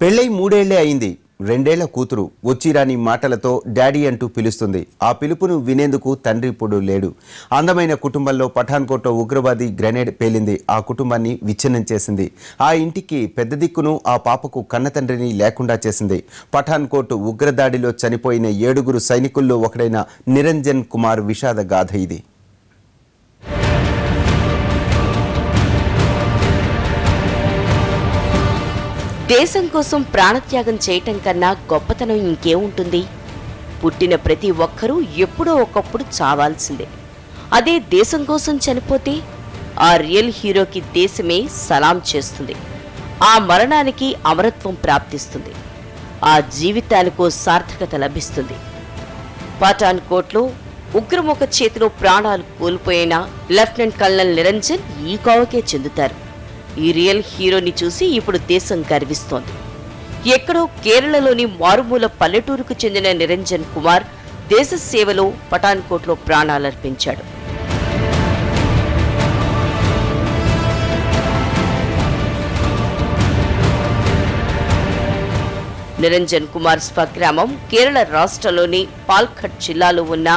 పెళ్ళై 3 ఏళ్లే అయింది. 2 ఏళ్ల కూతురు వచ్చిరాని మాటలతో డాడీ అంటూ పిలుస్తుంది. ఆ పిలుపును వినేందుకు తండ్రి ఇప్పుడు లేడు. అందమైన కుటుంబంలో పఠాన్కోట్లో ఉగ్రవాది గ్రెనేడ్ పేలింది. ఆ కుటుంబాన్ని విచ్ఛిన్నం చేసింది. ఆ ఇంటికి పెద్ద దిక్కును ఆ పాపకు కన్నతండ్రిని లేకుండా చేసింది. పఠాన్కోట్ ఉగ్రదాడిలో చనిపోయిన 7 సైనికుల్లో ఒకడైన నిరంజన్ కుమార్ విషాద గాథ ఇది. దేశం కోసం ప్రాణత్యాగం చేయటం కన్నా గొప్పతనం ఇంకేముంటుంది? పుట్టిన ప్రతి ఒక్కరూ ఎప్పుడో ఒకప్పుడు చావాల్సిందే. అదే దేశం కోసం చనిపోతే ఆ రియల్ హీరోకి దేశమే సలాం చేస్తుంది. ఆ మరణానికి అమరత్వం ప్రాప్తిస్తుంది. ఆ జీవితానికో సార్థకత లభిస్తుంది. పఠాన్కోట్లో ఉగ్రముఖ చేతిలో ప్రాణాలు కోల్పోయిన లెఫ్టినెంట్ కల్నల్ నిరంజన్ ఈ కోవకే చెందుతారు. ఈ రియల్ హీరోని చూసి ఇప్పుడు దేశం గర్విస్తోంది. ఎక్కడో కేరళలోని మారుమూల పల్లెటూరుకు చెందిన నిరంజన్ కుమార్ దేశ సేవలో పఠాన్కోట్లో ప్రాణాలర్పించాడు. నిరంజన్ కుమార్ స్వగ్రామం కేరళ రాష్ట్రంలోని పాల్ఘట్ జిల్లాలో ఉన్న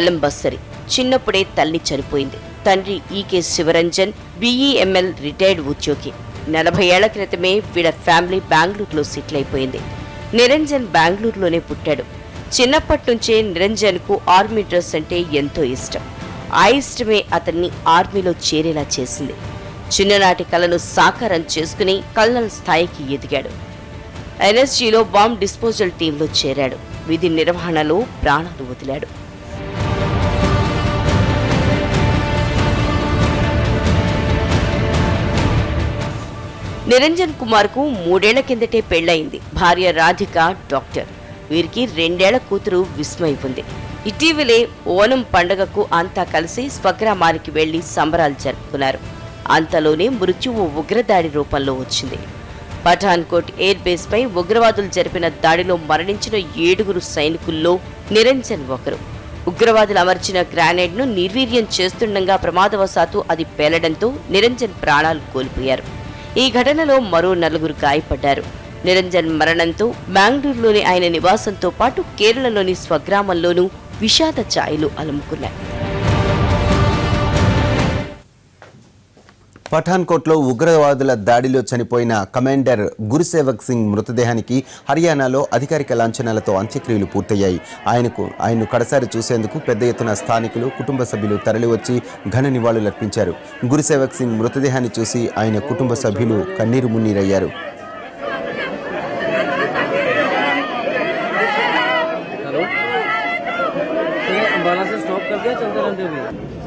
ఎలంబస్సరి. చిన్నప్పుడే తల్లి చనిపోయింది. తండ్రి ఈకే శివరంజన్ బిఈఎంఎల్ రిటైర్డ్ ఉద్యోగి. 40 ఏళ్ల క్రితమే వీళ్ళ ఫ్యామిలీ బెంగళూరులో సెటిల్ అయిపోయింది. నిరంజన్ బెంగళూరులోనే పుట్టాడు. చిన్నప్పటి నుంచే నిరంజన్ కు ఆర్మీ డ్రెస్ అంటే ఎంతో ఇష్టం. ఆ ఇష్టమే అతన్ని ఆర్మీలో చేరేలా చేసింది. చిన్ననాటి కలను సాకారం చేసుకుని కల్నల్ స్థాయికి ఎదిగాడు. ఎన్ఎస్జీలో బాంబ్ డిస్పోజల్ టీంలో చేరాడు. విధి నిర్వహణలో ప్రాణాలు వదిలాడు. నిరంజన్ కుమార్ కు 3 ఏళ్ల కిందటే పెళ్లయింది. భార్య రాధిక డాక్టర్. వీరికి 2 ఏళ్ల కూతురు విస్మయ్ ఉంది. ఇటీవలే ఓనం పండుగకు అంతా కలిసి స్వగ్రామానికి వెళ్లి సంబరాలు జరుపుకున్నారు. అంతలోనే మృత్యువు ఉగ్రదాడి రూపంలో వచ్చింది. పఠాన్కోట్ ఎయిర్ బేస్ పై ఉగ్రవాదులు జరిపిన దాడిలో మరణించిన 7 సైనికుల్లో నిరంజన్ ఒకరు. ఉగ్రవాదులు అమర్చిన గ్రానైడ్ ను నిర్వీర్యం చేస్తుండగా ప్రమాదవశాత్తు అది పేలడంతో నిరంజన్ ప్రాణాలు కోల్పోయారు. ఈ ఘటనలో మరో 4 గాయపడ్డారు. నిరంజన్ మరణంతో బెంగళూరులోని ఆయన నివాసంతో పాటు కేరళలోని స్వగ్రామంలోనూ విషాద ఛాయలు అలుముకున్నాయి. పఠాన్కోట్లో ఉగ్రవాదుల దాడిలో చనిపోయిన కమాండర్ గురుసేవక్ సింగ్ మృతదేహానికి హర్యానాలో అధికారిక లాంఛనాలతో అంత్యక్రియలు పూర్తయ్యాయి. ఆయన్ను కడసారి చూసేందుకు పెద్ద ఎత్తున స్థానికులు, కుటుంబ సభ్యులు తరలివచ్చి ఘన నివాళులర్పించారు. గురుసేవక్ సింగ్ మృతదేహాన్ని చూసి ఆయన కుటుంబ సభ్యులు కన్నీరు మున్నీరయ్యారు. हेलो, बाला से स्टॉप कर दिया, चलते रहते हुए